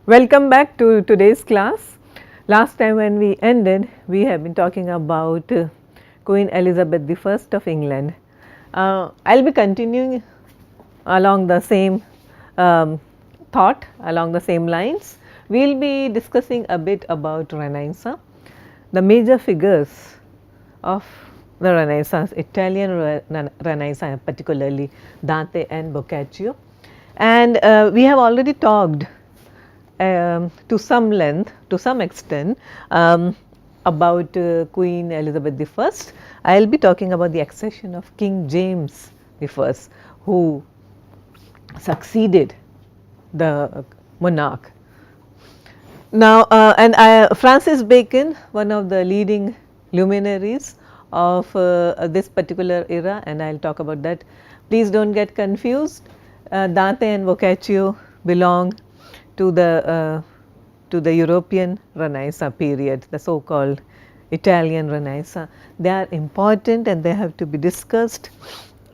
Welcome back to today's class. Last time when we ended, we have been talking about Queen Elizabeth I of England. I will be continuing along the same thought, along the same lines. We will be discussing a bit about Renaissance, the major figures of the Renaissance, Italian Renaissance, particularly Dante and Boccaccio. And we have already talked to some length, to some extent, about Queen Elizabeth I. I will be talking about the accession of King James I, who succeeded the monarch. Now, Francis Bacon, one of the leading luminaries of this particular era, and I will talk about that. Please do not get confused. Dante and Boccaccio belong to the European Renaissance period, the so called Italian Renaissance. They are important and they have to be discussed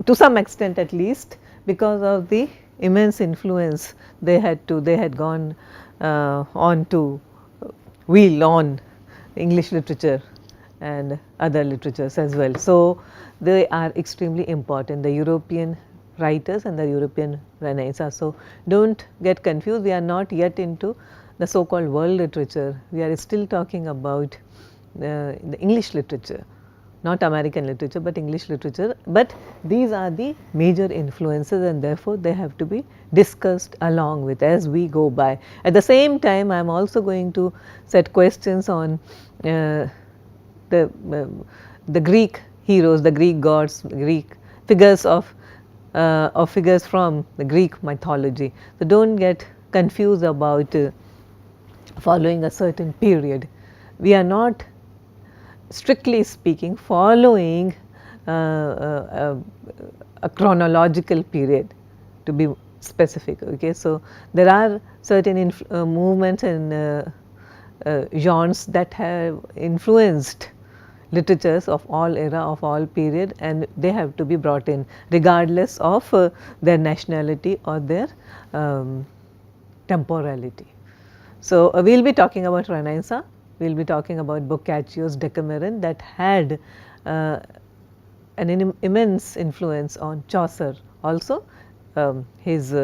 to some extent at least, because of the immense influence they had gone on to wield on English literature and other literatures as well. So, they are extremely important, the European writers and the European Renaissance. So, do not get confused, we are not yet into the so called world literature, we are still talking about the English literature, not American literature, but English literature. But these are the major influences and therefore, they have to be discussed along with as we go by. At the same time, I am also going to set questions on the Greek heroes, the Greek gods, Greek figures of figures from the Greek mythology. So, do not get confused about following a certain period. We are not strictly speaking following a chronological period, to be specific. Okay. So, there are certain movements and genres that have influenced literatures of all era, of all period, and they have to be brought in regardless of their nationality or their temporality. So, we will be talking about Renaissance, we will be talking about Boccaccio's Decameron that had an immense influence on Chaucer also, his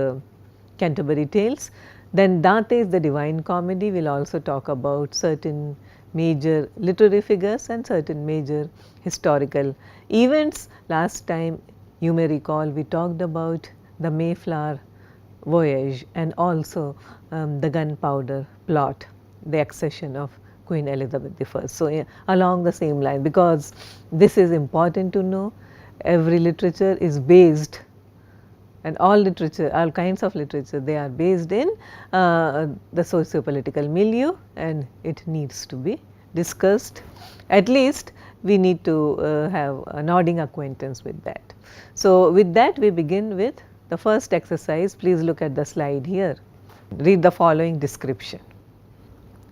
Canterbury Tales. Then Dante's The Divine Comedy, we will also talk about certain major literary figures and certain major historical events. Last time you may recall we talked about the Mayflower voyage and also the gunpowder plot, the accession of Queen Elizabeth I. So, along the same line, because this is important to know, every literature is based, and all literature, all kinds of literature, they are based in the socio-political milieu, and it needs to be discussed. At least we need to have a nodding acquaintance with that. So, with that we begin with the first exercise. Please look at the slide here. Read the following description.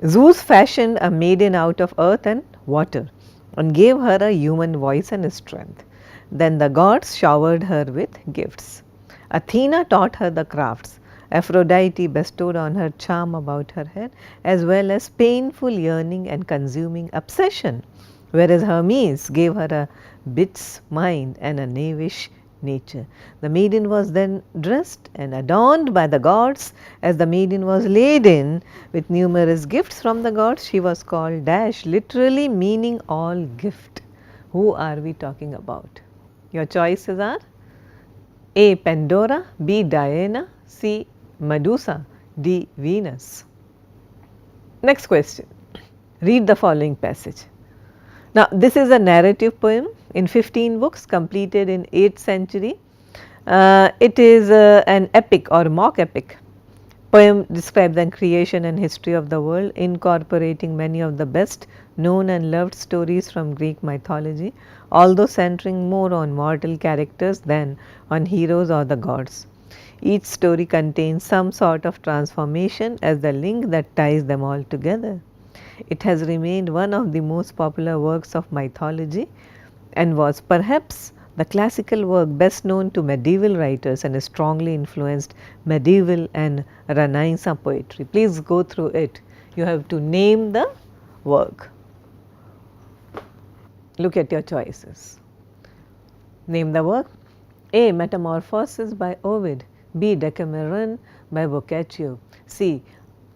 Zeus fashioned a maiden out of earth and water and gave her a human voice and strength. Then the gods showered her with gifts. Athena taught her the crafts. Aphrodite bestowed on her charm about her head, as well as painful yearning and consuming obsession, whereas Hermes gave her a bit's mind and a knavish nature. The maiden was then dressed and adorned by the gods. As the maiden was laden with numerous gifts from the gods, she was called Dash, literally meaning all gift. Who are we talking about? Your choices are A. Pandora, B. Diana, C. Medusa, D. Venus. Next question. Read the following passage. Now, this is a narrative poem in 15 books completed in 8th century. It is an epic or mock epic. Poem describes the creation and history of the world, incorporating many of the best known and loved stories from Greek mythology, although centering more on mortal characters than on heroes or the gods. Each story contains some sort of transformation as the link that ties them all together. It has remained one of the most popular works of mythology and was perhaps the classical work best known to medieval writers and strongly influenced medieval and Renaissance poetry. Please go through it. You have to name the work. Look at your choices. Name the work. A. Metamorphosis by Ovid. B. Decameron by Boccaccio. C.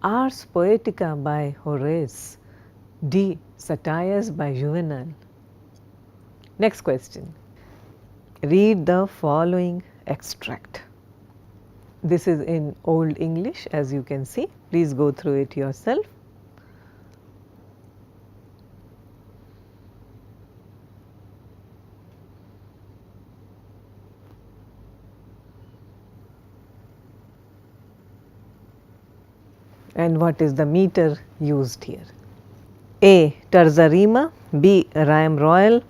Ars Poetica by Horace. D. Satires by Juvenal. Next question. Read the following extract. This is in Old English, as you can see. Please go through it yourself. And what is the meter used here? A. Terza rima. B. Rhyme royal.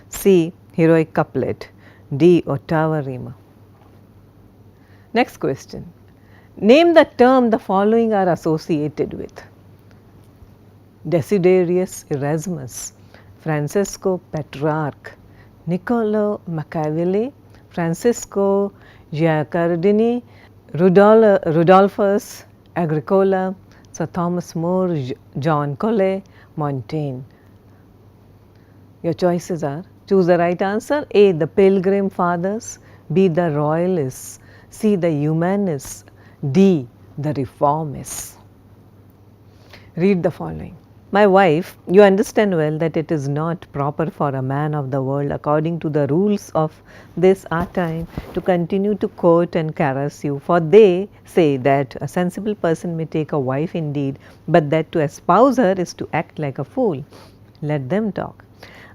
C. Heroic couplet. D. Ottava rima. Next question. Name the term the following are associated with. Desiderius Erasmus, Francesco Petrarch, Niccolo Machiavelli, Francisco Giacardini, Rudolphus Agricola, Sir Thomas More, John Colet, Montaigne. Your choices are, choose the right answer. A. The Pilgrim Fathers. B. The Royalists. C. The Humanists. D. The Reformists. Read the following. My wife, you understand well that it is not proper for a man of the world, according to the rules of this our time, to continue to court and caress you, for they say that a sensible person may take a wife indeed, but that to espouse her is to act like a fool. Let them talk.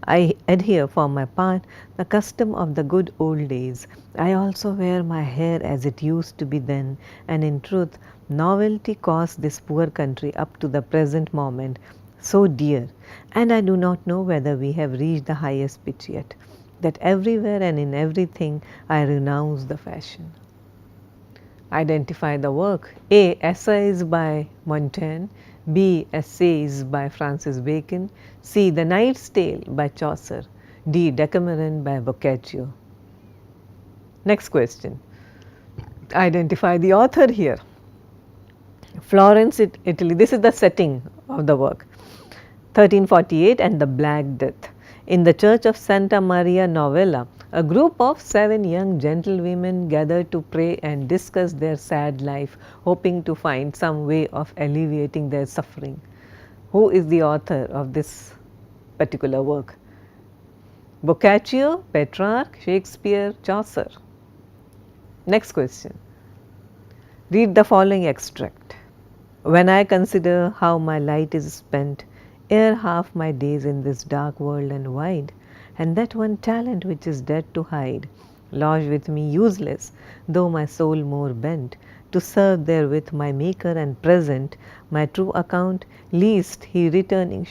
I adhere for my part the custom of the good old days. I also wear my hair as it used to be then, and in truth novelty cost this poor country up to the present moment so dear, and I do not know whether we have reached the highest pitch yet, that everywhere and in everything I renounce the fashion. Identify the work. A. Essays by Montaigne. B. Essays by Francis Bacon. C. The Knight's Tale by Chaucer. D. Decameron by Boccaccio. Next question. Identify the author here. Florence, Italy. This is the setting of the work. 1348 and the Black Death. In the church of Santa Maria Novella, a group of 7 young gentlewomen gathered to pray and discuss their sad life, hoping to find some way of alleviating their suffering. Who is the author of this particular work? Boccaccio, Petrarch, Shakespeare, Chaucer. Next question. Read the following extract. When I consider how my light is spent, ere half my days in this dark world and wide, and that one talent which is dead to hide, lodged with me useless, though my soul more bent, to serve therewith my Maker and present, my true account, least he returning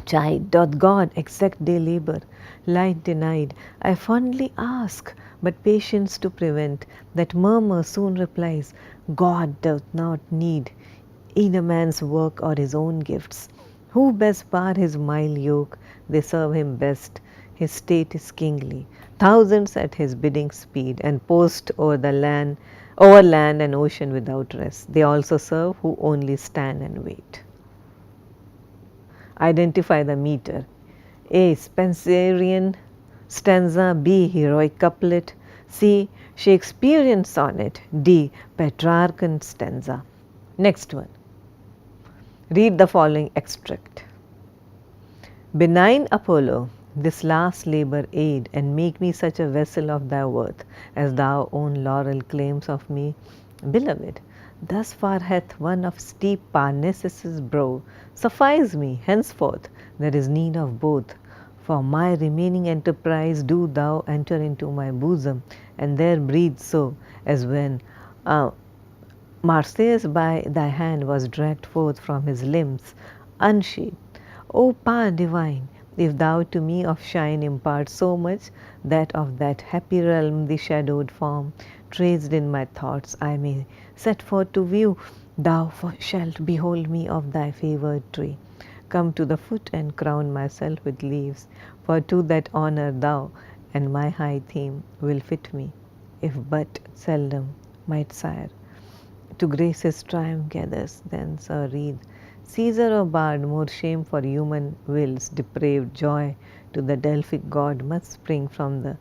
chide, doth God exact day labor, light denied, I fondly ask, but patience to prevent, that murmur soon replies, God doth not need either man's work or his own gifts. Who best bar his mild yoke, they serve him best, his state is kingly, thousands at his bidding speed, and post over land and ocean without rest. They also serve who only stand and wait. Identify the meter. A. Spenserian stanza. B. Heroic couplet. C. Shakespearean sonnet. D. Petrarchan stanza. Next one. Read the following extract. Benign Apollo, this last labor aid, and make me such a vessel of thy worth, as thou own laurel claims of me. Beloved, thus far hath one of steep Parnassus' brow suffice me, henceforth there is need of both. For my remaining enterprise do thou enter into my bosom, and there breathe so, as when Marsyas by thy hand was dragged forth from his limbs, unsheathed. O power divine, if thou to me of shine impart so much, that of that happy realm the shadowed form, traced in my thoughts, I may set forth to view, thou shalt behold me of thy favoured tree. Come to the foot and crown myself with leaves, for to that honour thou and my high theme will fit me, if but seldom might sire. To grace his triumph gathers thence a wreath. Caesar or bard, more shame for human wills depraved joy to the Delphic god must spring from the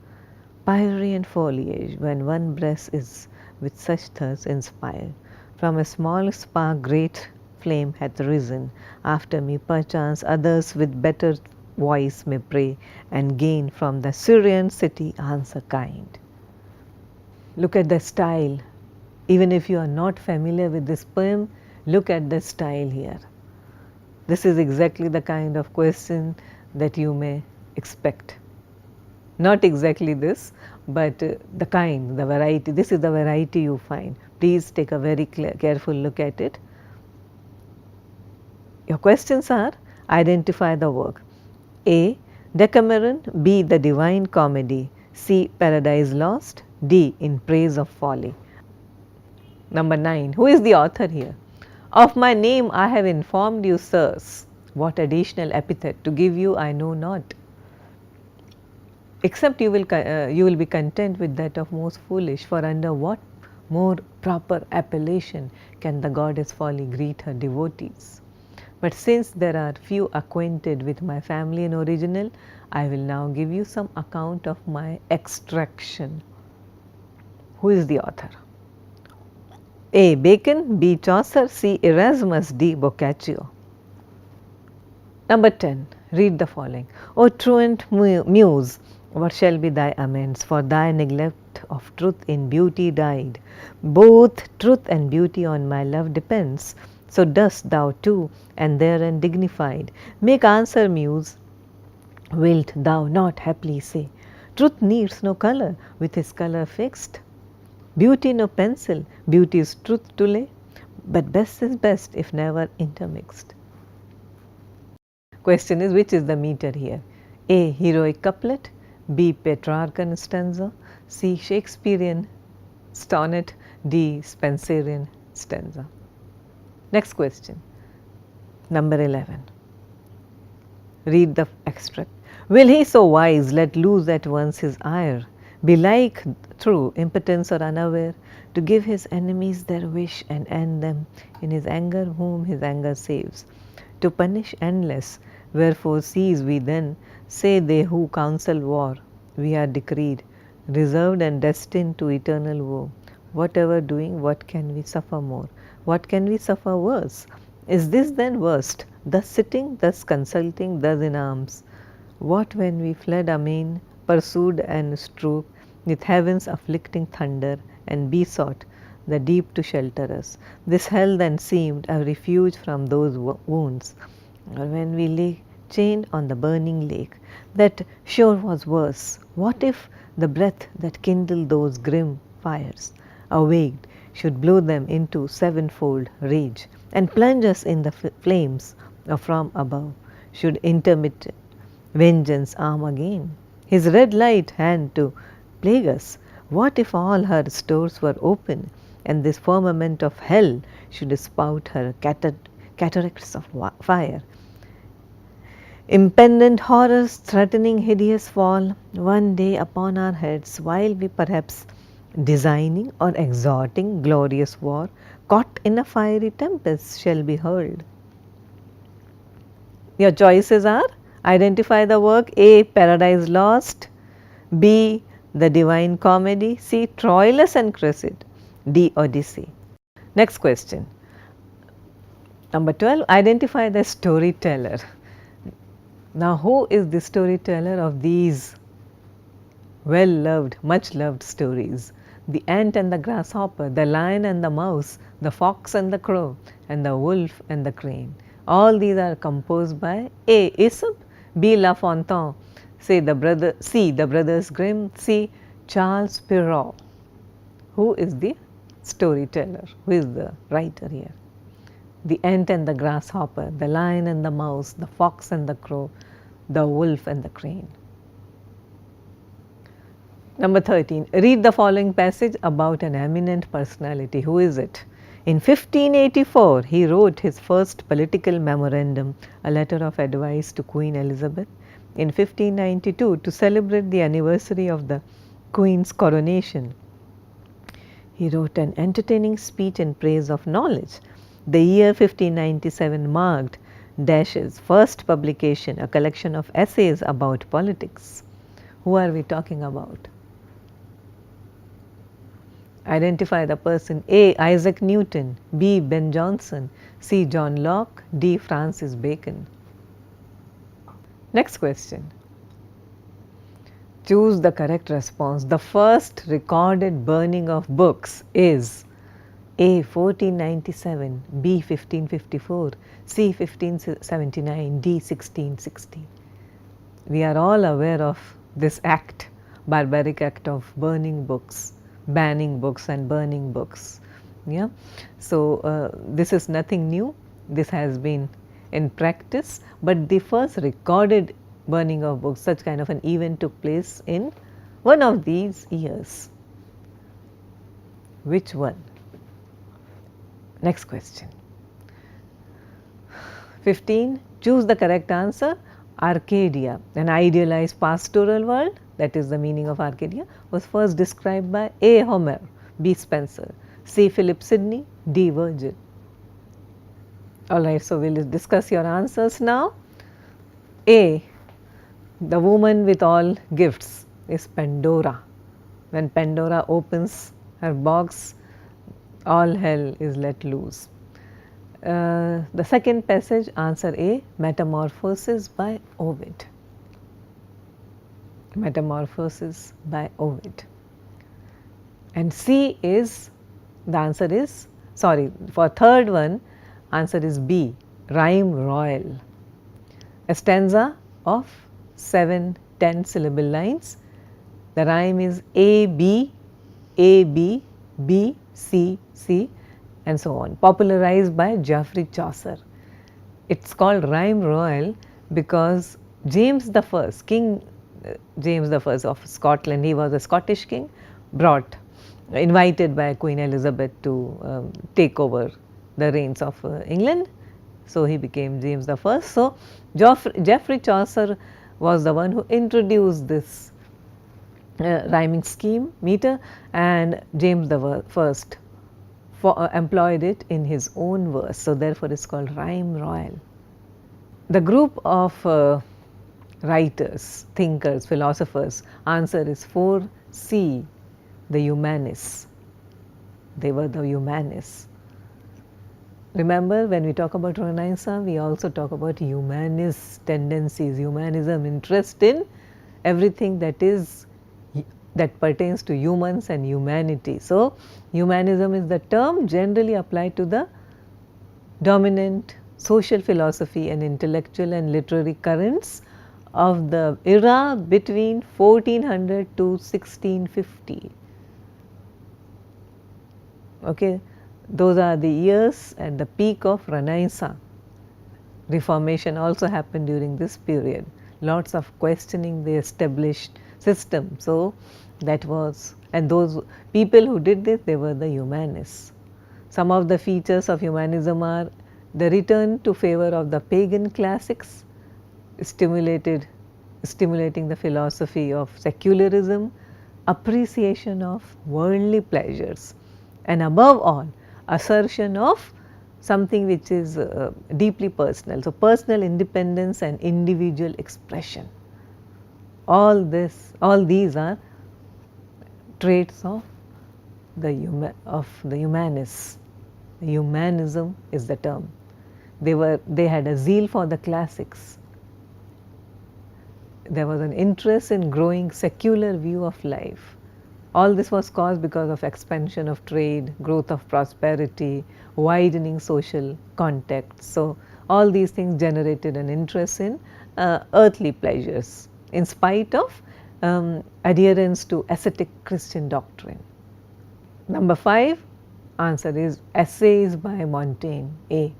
Pyrenean foliage, when one breast is with such thirst inspired. From a small spark great flame hath risen. After me perchance others with better voice may pray, and gain from the Syrian city answer kind. Look at the style. Even if you are not familiar with this poem, look at the style here. This is exactly the kind of question that you may expect. Not exactly this, but the kind, the variety. This is the variety you find. Please take a very careful look at it. Your questions are: identify the work. A. Decameron. B. The Divine Comedy. C. Paradise Lost. D. In Praise of Folly. Number 9. Who is the author here? Of my name I have informed you, sirs. What additional epithet to give you I know not. Except you will be content with that of most foolish, for under what more proper appellation can the goddess Folly greet her devotees? But since there are few acquainted with my family and original, I will now give you some account of my extraction. Who is the author? A. Bacon. B. Chaucer. C. Erasmus. D. Boccaccio. Number 10. Read the following. O truant muse, what shall be thy amends? For thy neglect of truth in beauty died. Both truth and beauty on my love depends. So dost thou too, and therein dignified. Make answer, muse. Wilt thou not haply say, truth needs no colour, with his colour fixed? Beauty no pencil, beauty is truth to lay, but best is best if never intermixed. Question is, which is the meter here? A. Heroic couplet. B. Petrarchan stanza. C. Shakespearean sonnet. D. Spenserian stanza. Next question. Number 11. Read the extract. Will he so wise let loose at once his ire, belike through impotence or unaware, to give his enemies their wish and end them in his anger whom his anger saves? To punish endless, wherefore cease we then, say they who counsel war, we are decreed, reserved and destined to eternal woe. Whatever doing, what can we suffer more? What can we suffer worse? Is this then worst? Thus sitting, thus consulting, thus in arms. What when we fled amain, pursued and struck with heaven's afflicting thunder, and besought the deep to shelter us? This hell then seemed a refuge from those wounds. Or when we lay chained on the burning lake, that sure was worse. What if the breath that kindled those grim fires, awaked, should blow them into sevenfold rage, and plunge us in the flames, or from above should intermittent vengeance arm again his red light hand to plague us? What if all her stores were open, and this firmament of hell should spout her cataracts of fire? Impendent horrors threatening hideous fall one day upon our heads, while we perhaps designing or exhorting glorious war, caught in a fiery tempest shall be hurled. Your choices are: identify the work. A. Paradise Lost. B. The Divine Comedy. C. Troilus and Cressida. D. Odyssey. Next question. Number 12. Identify the storyteller. Now, who is the storyteller of these well-loved, much-loved stories? The ant and the grasshopper, the lion and the mouse, the fox and the crow, and the wolf and the crane. All these are composed by A. Aesop, B. La Fontaine, C. The Brothers Grimm, C. Charles Perrault. Who is the storyteller? Who is the writer here? The ant and the grasshopper, the lion and the mouse, the fox and the crow, the wolf and the crane. Number 13. Read the following passage about an eminent personality. Who is it? In 1584, he wrote his first political memorandum, a letter of advice to Queen Elizabeth. in 1592 to celebrate the anniversary of the Queen's coronation. He wrote an entertaining speech in praise of knowledge. The year 1597 marked Dash's first publication, a collection of essays about politics. Who are we talking about? Identify the person. A. Isaac Newton, B. Ben Jonson, C. John Locke, D. Francis Bacon. Next question. Choose the correct response. The first recorded burning of books is A. 1497, B. 1554, C. 1579, D. 1660. We are all aware of this act, barbaric act of burning books, banning books and burning books. Yeah. So, this is nothing new. This has been in practice, but the first recorded burning of books, such kind of an event took place in one of these years. Which one? Next question. 15. Choose the correct answer. Arcadia, an idealized pastoral world, that is the meaning of Arcadia, was first described by A. Homer, B. Spencer, C. Philip Sidney, D. Virgil. Alright, so we will discuss your answers now. A. The woman with all gifts is Pandora. When Pandora opens her box, all hell is let loose. The second passage, answer A, Metamorphosis by Ovid. Metamorphosis by Ovid. And C is, the answer is, sorry, for third one, answer is B, Rhyme Royal. A stanza of 7 10-syllable lines. The rhyme is A, B, B, C, C, and so on, popularized by Geoffrey Chaucer. It's called Rhyme Royal because James I, King James I of Scotland, he was a Scottish king, invited by Queen Elizabeth to take over the reins of England. So, he became James I. So, Geoffrey Chaucer was the one who introduced this rhyming scheme, meter, and James I employed it in his own verse. So, therefore, it is called Rhyme Royal. The group of writers, thinkers, philosophers, answer is 4C, the humanists. They were the humanists. Remember, when we talk about Renaissance, we also talk about humanist tendencies, humanism, interest in everything that pertains to humans and humanity. So, humanism is the term generally applied to the dominant social philosophy and intellectual and literary currents of the era between 1400 to 1650. Okay. Those are the years at the peak of Renaissance. Reformation also happened during this period. Lots of questioning the established system. So, that was, and those people who did this, they were the humanists. Some of the features of humanism are the return to favor of the pagan classics, stimulating the philosophy of secularism, appreciation of worldly pleasures, and above all, assertion of something which is deeply personal. So, personal independence and individual expression. All these are traits of the humanists. Humanism is the term. They had a zeal for the classics. There was an interest in growing secular view of life. All this was caused because of expansion of trade, growth of prosperity, widening social contacts. So, all these things generated an interest in earthly pleasures in spite of adherence to ascetic Christian doctrine. Number 5, answer is Essays by Montaigne, A.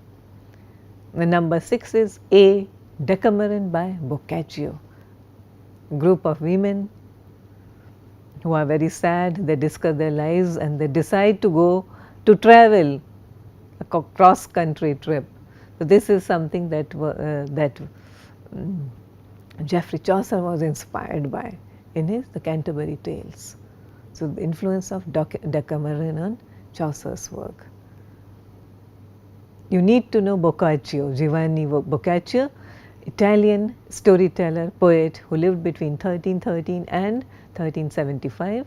The number 6 is A, Decameron by Boccaccio. Group of women who are very sad, they discuss their lives and they decide to go to travel a cross country trip. So, this is something that Geoffrey Chaucer was inspired by in his The Canterbury Tales. So, the influence of Decameron on Chaucer's work. You need to know Boccaccio, Giovanni Boccaccio, Italian storyteller, poet who lived between 1313 and 1375,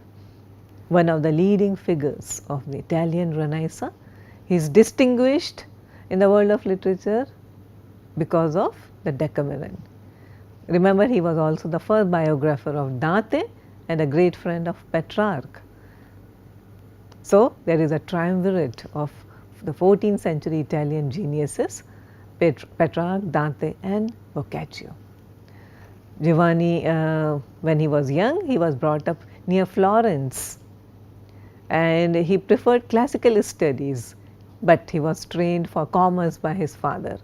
one of the leading figures of the Italian Renaissance. He is distinguished in the world of literature because of the Decameron. Remember, he was also the first biographer of Dante and a great friend of Petrarch. So, there is a triumvirate of the 14th century Italian geniuses, Petrarch, Dante and Boccaccio. Giovanni, when he was young, he was brought up near Florence and he preferred classical studies, but he was trained for commerce by his father.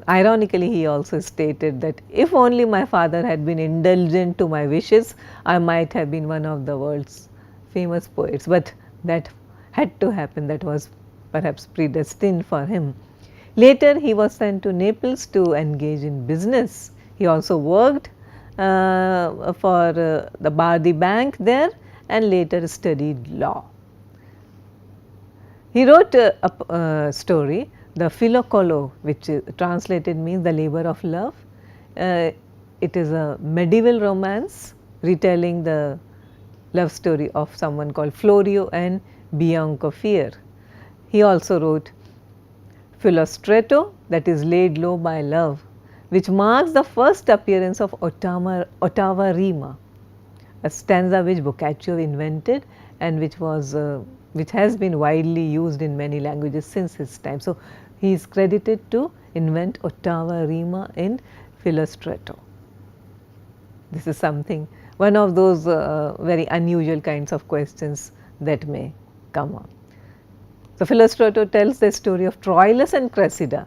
Ironically, he also stated that if only my father had been indulgent to my wishes, I might have been one of the world's famous poets, but that had to happen, that was perhaps predestined for him. Later, he was sent to Naples to engage in business. He also worked for the Bardi Bank there and later studied law. He wrote a story, the Filocolo, which translated means the labor of love. It is a medieval romance retelling the love story of someone called Florio and Bianca Fier. He also wrote Filostretto, that is laid low by love, which marks the first appearance of ottava rima, a stanza which Boccaccio invented and which has been widely used in many languages since his time. So, he is credited to invent ottava rima in Filostretto. This is something, one of those very unusual kinds of questions that may come up. So, Filostretto tells the story of Troilus and Cressida,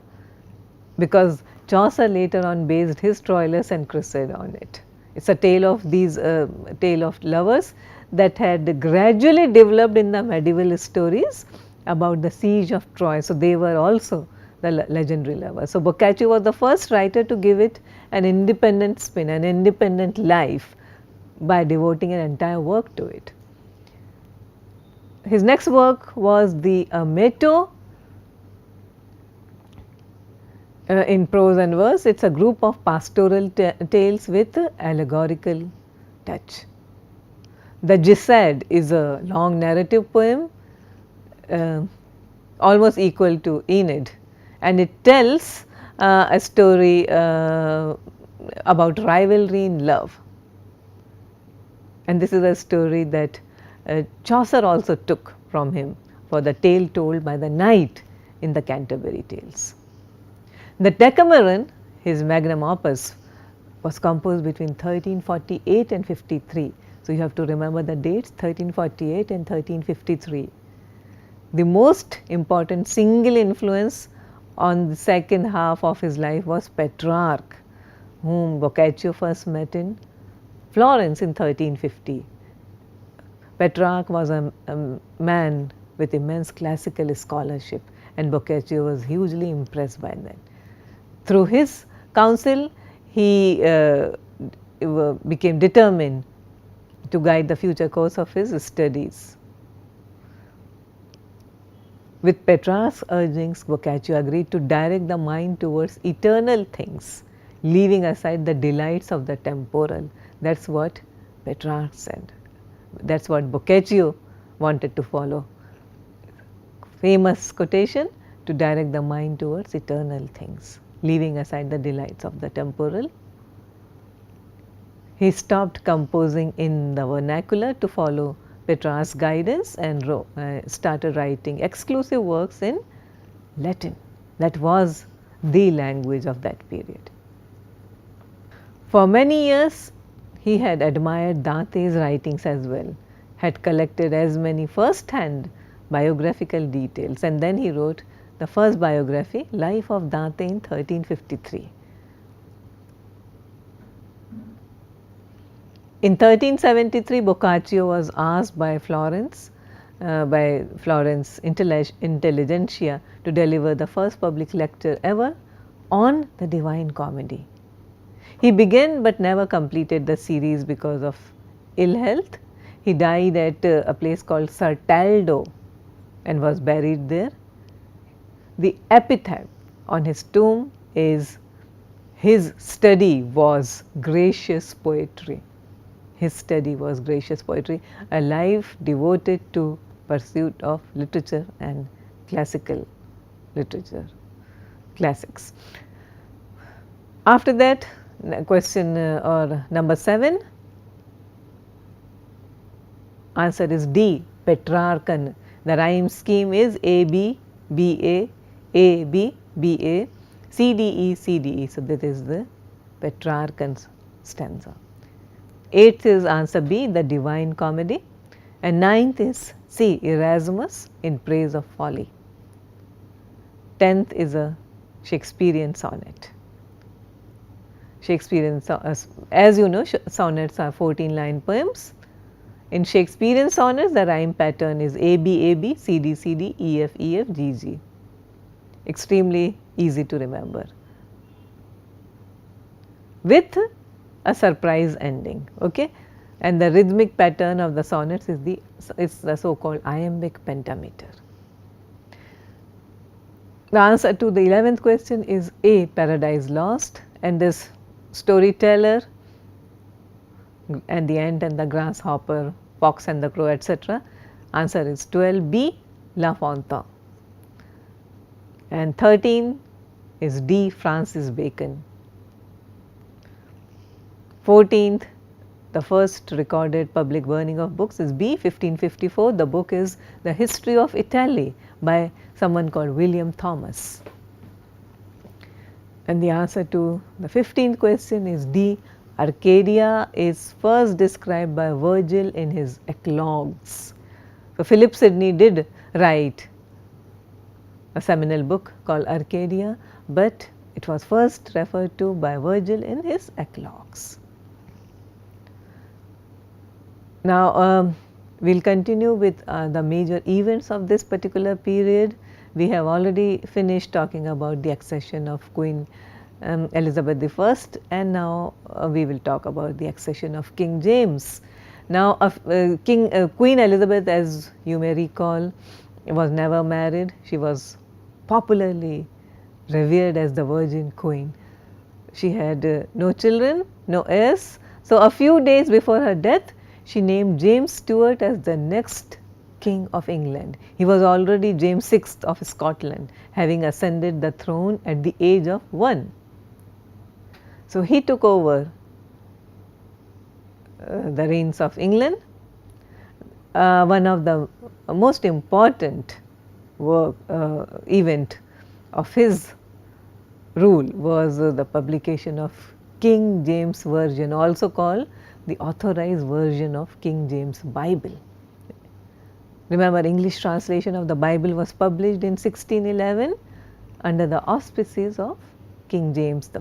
because Chaucer later on based his Troilus and Cressida on it. It is a tale of these tale of lovers that had gradually developed in the medieval stories about the siege of Troy. So, they were also the legendary lovers. So, Boccaccio was the first writer to give it an independent spin, an independent life by devoting an entire work to it. His next work was the Metto in prose and verse. It is a group of pastoral tales with allegorical touch. The Gisad is a long narrative poem almost equal to Aeneid, and it tells a story about rivalry in love. And this is a story that Chaucer also took from him for the tale told by the knight in the Canterbury Tales. The Decameron, his magnum opus, was composed between 1348 and 53. So, you have to remember the dates 1348 and 1353. The most important single influence on the second half of his life was Petrarch, whom Boccaccio first met in Florence in 1350. Petrarch was a man with immense classical scholarship, and Boccaccio was hugely impressed by that. Through his counsel, he became determined to guide the future course of his studies. With Petrarch's urgings, Boccaccio agreed to direct the mind towards eternal things, leaving aside the delights of the temporal. That is what Petrarch said. That is what Boccaccio wanted to follow. Famous quotation, to direct the mind towards eternal things, leaving aside the delights of the temporal. He stopped composing in the vernacular to follow Petrarch's guidance and started writing exclusive works in Latin. That was the language of that period. For many years, he had admired Dante's writings as well, had collected as many first-hand biographical details, and then he wrote the first biography, Life of Dante, in 1353. In 1373, Boccaccio was asked by Florence intelligentsia to deliver the first public lecture ever on the Divine Comedy. He began but never completed the series because of ill health. He died at a place called Sartaldo and was buried there. The epitaph on his tomb is, his study was gracious poetry. His study was gracious poetry, a life devoted to pursuit of literature and classical literature, classics. After that, question or number 7, answer is D, Petrarchan. The rhyme scheme is A B B A A B B A C D E C D E. So, that is the Petrarchan's stanza. 8th is answer B, the Divine Comedy, and 9th is C, Erasmus in Praise of Folly. 10th is a Shakespearean sonnet. Shakespearean, as you know, sonnets are 14-line poems. In Shakespearean sonnets, the rhyme pattern is A B A B, C D C D, E F E F, G G. Extremely easy to remember, with a surprise ending. Okay? And the rhythmic pattern of the sonnets is the so-called iambic pentameter. The answer to the 11th question is A, Paradise Lost, and this storyteller and the ant and the grasshopper, fox and the crow, etc. Answer is 12, B, La Fontaine. And 13 is D, Francis Bacon. 14th, the first recorded public burning of books is B, 1554. The book is The History of Italy by someone called William Thomas. And the answer to the 15th question is D, Arcadia is first described by Virgil in his Eclogues. So, Philip Sidney did write a seminal book called Arcadia, but it was first referred to by Virgil in his Eclogues. Now, we will continue with the major events of this particular period. We have already finished talking about the accession of Queen Elizabeth I, and now we will talk about the accession of King James. Now, Queen Elizabeth, as you may recall, was never married. She was popularly revered as the Virgin Queen. She had no children, no heirs. So, a few days before her death, she named James Stuart as the next King of England. He was already James VI of Scotland, having ascended the throne at the age of 1. So, he took over the reins of England. One of the most important event of his rule was the publication of King James Version, also called the Authorized Version of King James Bible. Remember, English translation of the Bible was published in 1611 under the auspices of King James I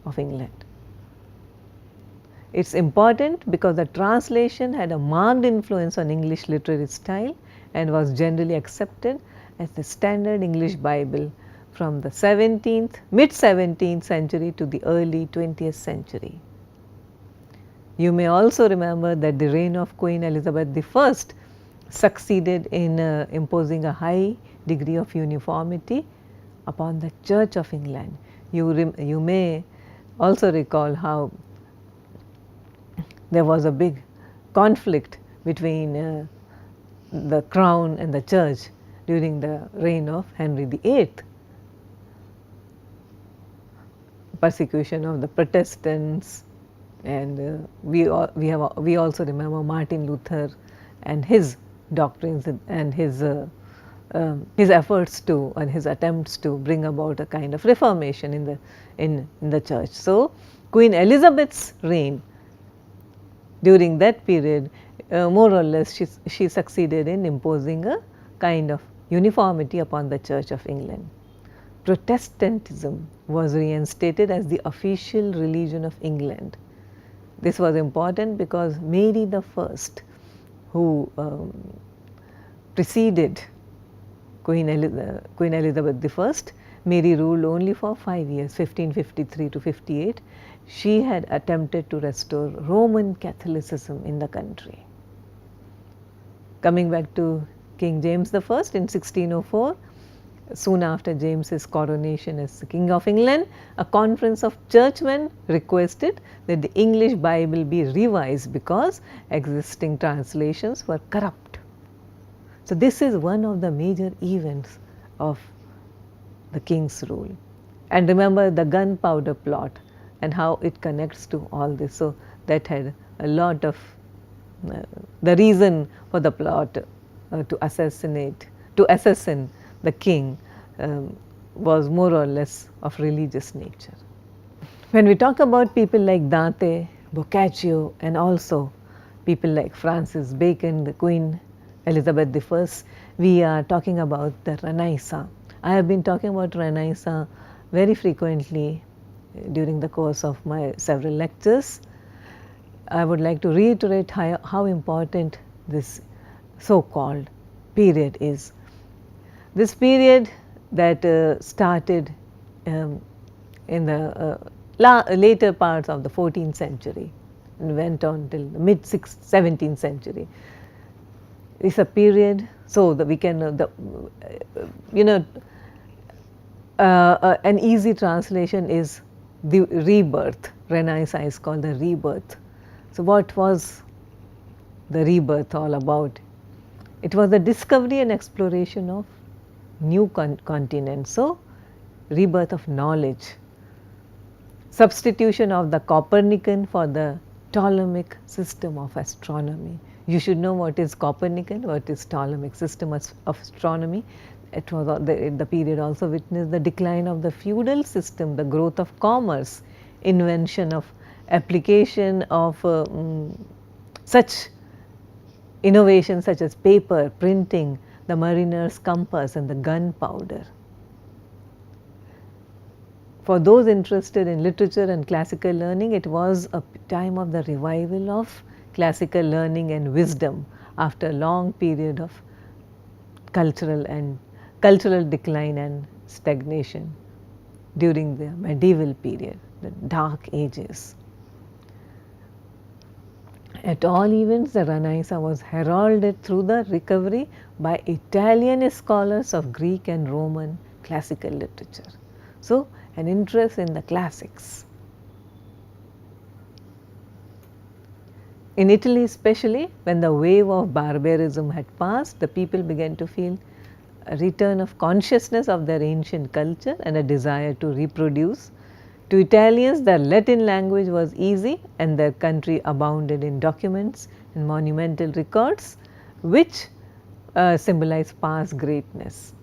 of England. It is important because the translation had a marked influence on English literary style and was generally accepted as the standard English Bible from the mid 17th century to the early 20th century. You may also remember that the reign of Queen Elizabeth I succeeded in imposing a high degree of uniformity upon the Church of England. You may also recall how there was a big conflict between the crown and the church during the reign of Henry VIII. Persecution of the Protestants, and we also remember Martin Luther and his doctrines and his efforts to and his attempts to bring about a kind of reformation in the church. So, Queen Elizabeth's reign during that period, more or less she succeeded in imposing a kind of uniformity upon the Church of England. Protestantism was reinstated as the official religion of England. This was important because Mary the First, who preceded Queen Elizabeth I. Mary ruled only for 5 years, 1553 to 58. She had attempted to restore Roman Catholicism in the country. Coming back to King James I in 1604, soon after James's coronation as the King of England, a conference of churchmen requested that the English Bible be revised because existing translations were corrupt. So, this is one of the major events of the king's rule. And remember the gunpowder plot and how it connects to all this. So, that had a lot of the reason for the plot to assassin the king was more or less of religious nature. When we talk about people like Dante, Boccaccio, and also people like Francis Bacon, the Queen Elizabeth I, we are talking about the Renaissance. I have been talking about Renaissance very frequently during the course of my several lectures. I would like to reiterate how important this so-called period is. This period that started in the later parts of the 14th century and went on till the mid 17th century is a period, so that we can an easy translation is the rebirth. Renaissance is called the rebirth. So, what was the rebirth all about? It was the discovery and exploration of new continents. So, rebirth of knowledge, substitution of the Copernican for the Ptolemaic system of astronomy. You should know what is Copernican, what is Ptolemaic system of astronomy. It was the period also witnessed the decline of the feudal system, the growth of commerce, invention of application of such innovations such as paper, printing, the mariner's compass and the gunpowder. For those interested in literature and classical learning, it was a time of the revival of classical learning and wisdom after a long period of cultural decline and stagnation during the medieval period, the Dark Ages. At all events, the Renaissance was heralded through the recovery by Italian scholars of Greek and Roman classical literature. So, an interest in the classics. In Italy especially, when the wave of barbarism had passed, the people began to feel a return of consciousness of their ancient culture and a desire to reproduce. To Italians, the Latin language was easy and their country abounded in documents and monumental records which symbolize past greatness.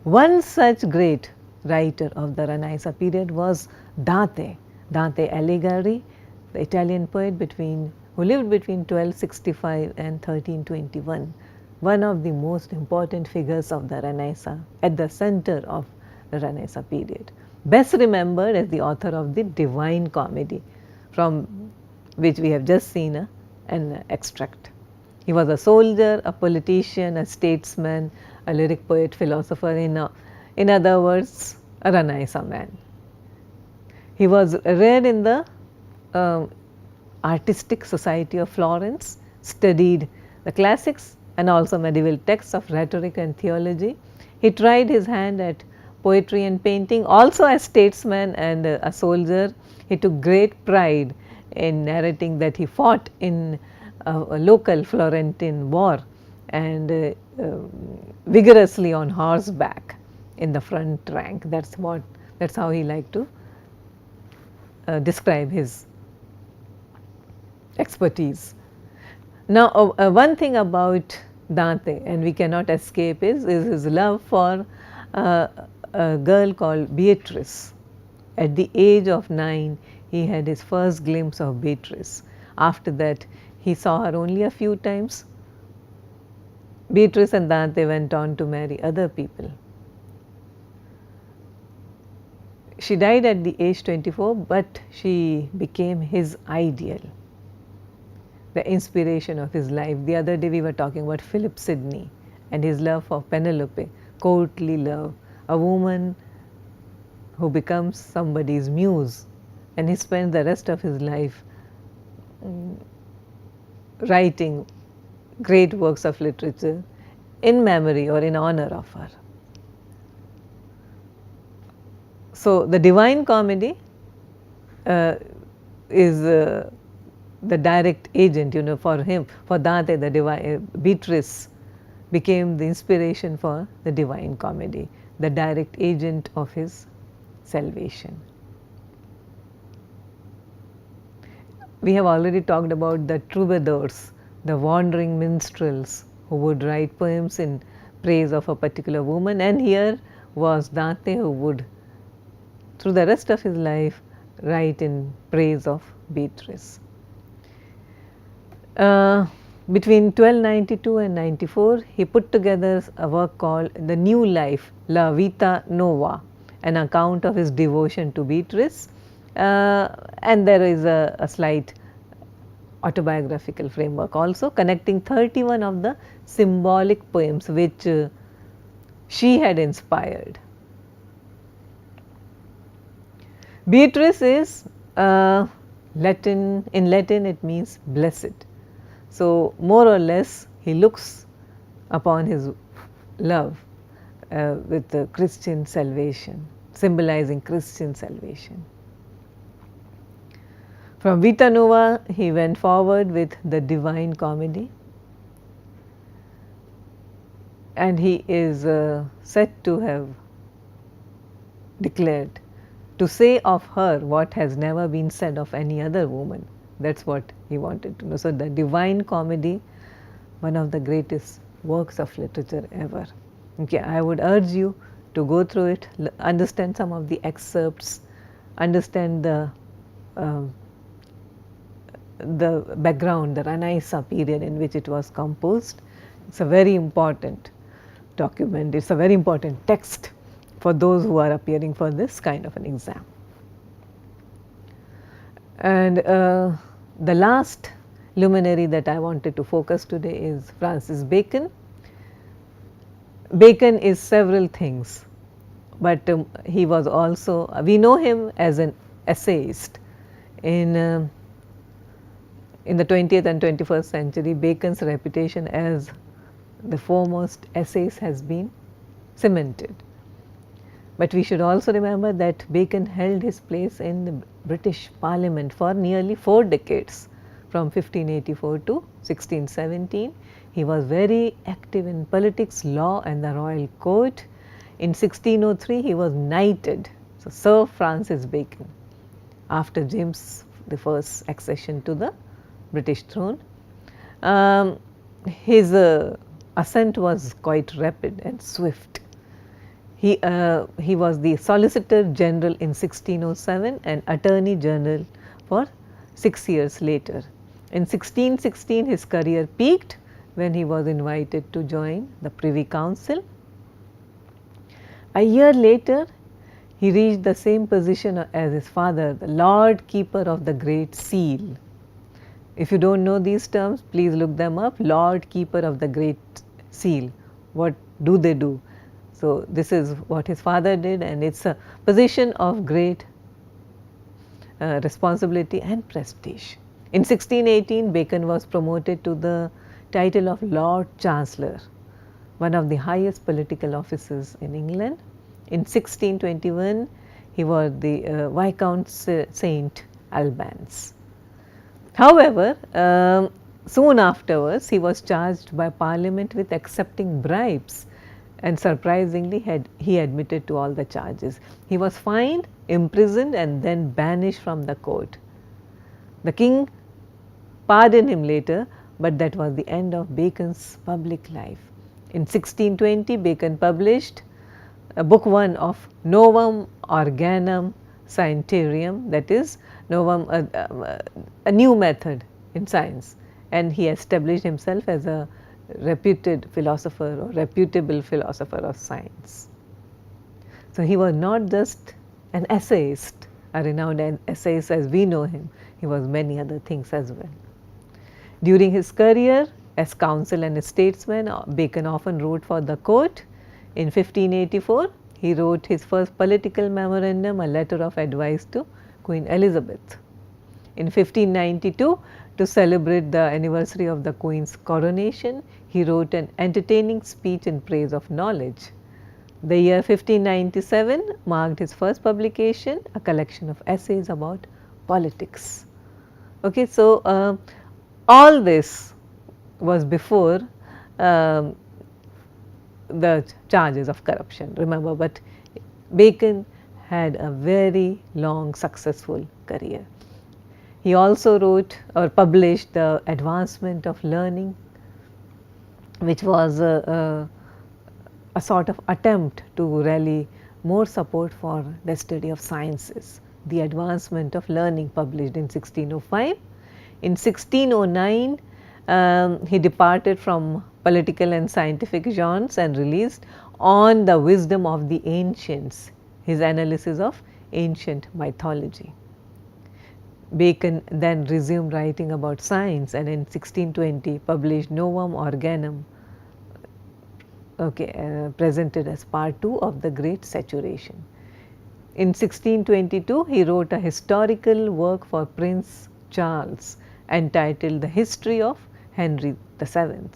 One such great writer of the Renaissance period was Dante Alighieri, the Italian poet who lived between 1265 and 1321, one of the most important figures of the Renaissance, at the center of the Renaissance period. Best remembered as the author of the Divine Comedy, from which we have just seen an extract. He was a soldier, a politician, a statesman, a lyric poet, philosopher, in other words, a Renaissance man. He was reared in the artistic society of Florence, studied the classics and also medieval texts of rhetoric and theology. He tried his hand at poetry and painting. Also as statesman and a soldier, he took great pride in narrating that he fought in a local Florentine war and vigorously on horseback in the front rank. That's how he liked to describe his expertise. Now, one thing about Dante, and we cannot escape, is his love for a girl called Beatrice. At the age of 9, he had his first glimpse of Beatrice. After that, he saw her only a few times. Beatrice and Dante went on to marry other people. She died at the age 24, but she became his ideal, the inspiration of his life. The other day we were talking about Philip Sidney and his love for Penelope, courtly love, a woman who becomes somebody's muse, and he spends the rest of his life writing great works of literature in memory or in honor of her. So, the Divine Comedy is the direct agent, for him, for Dante, the divine Beatrice became the inspiration for the Divine Comedy, the direct agent of his salvation. We have already talked about the troubadours, the wandering minstrels who would write poems in praise of a particular woman, and here was Dante who would, through the rest of his life, write in praise of Beatrice. Between 1292 and 94, he put together a work called The New Life, La Vita Nova, an account of his devotion to Beatrice, and there is a slight autobiographical framework also connecting 31 of the symbolic poems which she had inspired. Beatrice is Latin, in Latin it means blessed. So, more or less he looks upon his love with the Christian salvation, symbolizing Christian salvation. From Vita Nova he went forward with the Divine Comedy, and he is said to have declared, to say of her what has never been said of any other woman. That is what he wanted to know. So, the Divine Comedy, one of the greatest works of literature ever. Okay, I would urge you to go through it, understand some of the excerpts, understand the background, the Renaissance period in which it was composed. It is a very important document, it is a very important text for those who are appearing for this kind of an exam. And the last luminary that I wanted to focus today is Francis Bacon. Bacon is several things, but he was also, we know him as an essayist. In the 20th and 21st century, Bacon's reputation as the foremost essayist has been cemented. But we should also remember that Bacon held his place in the British Parliament for nearly 4 decades, from 1584 to 1617. He was very active in politics, law and the royal court. In 1603 he was knighted, so Sir Francis Bacon, after James I's accession to the British throne. His ascent was quite rapid and swift. He was the Solicitor General in 1607 and Attorney General for 6 years later. In 1616 his career peaked when he was invited to join the Privy Council. A year later he reached the same position as his father, the Lord Keeper of the Great Seal. If you do not know these terms, please look them up. Lord Keeper of the Great Seal, what do they do? So, this is what his father did, and it is a position of great responsibility and prestige. In 1618, Bacon was promoted to the title of Lord Chancellor, one of the highest political offices in England. In 1621, he was the Viscount St. Albans. However, soon afterwards, he was charged by Parliament with accepting bribes, and surprisingly he admitted to all the charges. He was fined, imprisoned and then banished from the court. The king pardoned him later, but that was the end of Bacon's public life. In 1620, Bacon published book 1 of Novum Organum Scientiarum, that is Novum, a new method in science, and he established himself as a reputed philosopher or reputable philosopher of science. So, he was not just an essayist, a renowned essayist as we know him, he was many other things as well. During his career, As counsel and a statesman, Bacon often wrote for the court. In 1584, he wrote his first political memorandum, a letter of advice to Queen Elizabeth. In 1592, to celebrate the anniversary of the Queen's coronation, he wrote an entertaining speech in praise of knowledge. The year 1597 marked his first publication, a collection of essays about politics. Okay, so all this was before the charges of corruption, remember, but Bacon had a very long successful career. He also wrote or published the Advancement of Learning, which was a sort of attempt to rally more support for the study of sciences. The Advancement of Learning, published in 1605. In 1609, he departed from political and scientific genres and released On the Wisdom of the Ancients, his analysis of ancient mythology. Bacon then resumed writing about science and in 1620 published Novum Organum, presented as part 2 of the Great Saturation. In 1622, he wrote a historical work for Prince Charles entitled The History of Henry VII.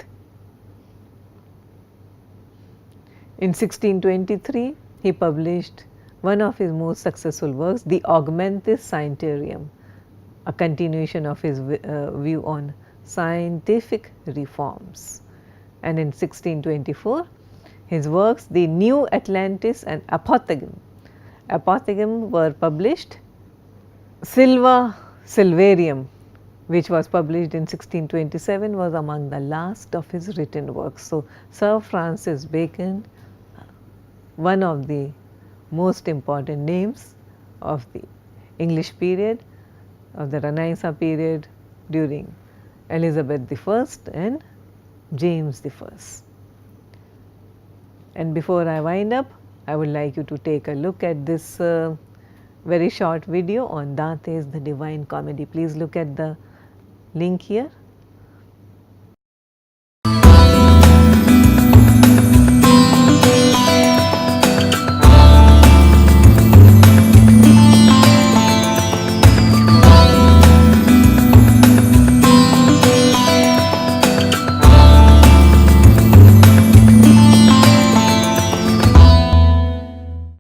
In 1623, he published one of his most successful works, The Augmentis Scientiarum, a continuation of his view on scientific reforms. And in 1624, his works, The New Atlantis and Apothegm were published. Silvarium, which was published in 1627, was among the last of his written works. So, Sir Francis Bacon, one of the most important names of the English period, of the Renaissance period during Elizabeth I and James I. And before I wind up, I would like you to take a look at this very short video on Dante's The Divine Comedy. Please look at the link here.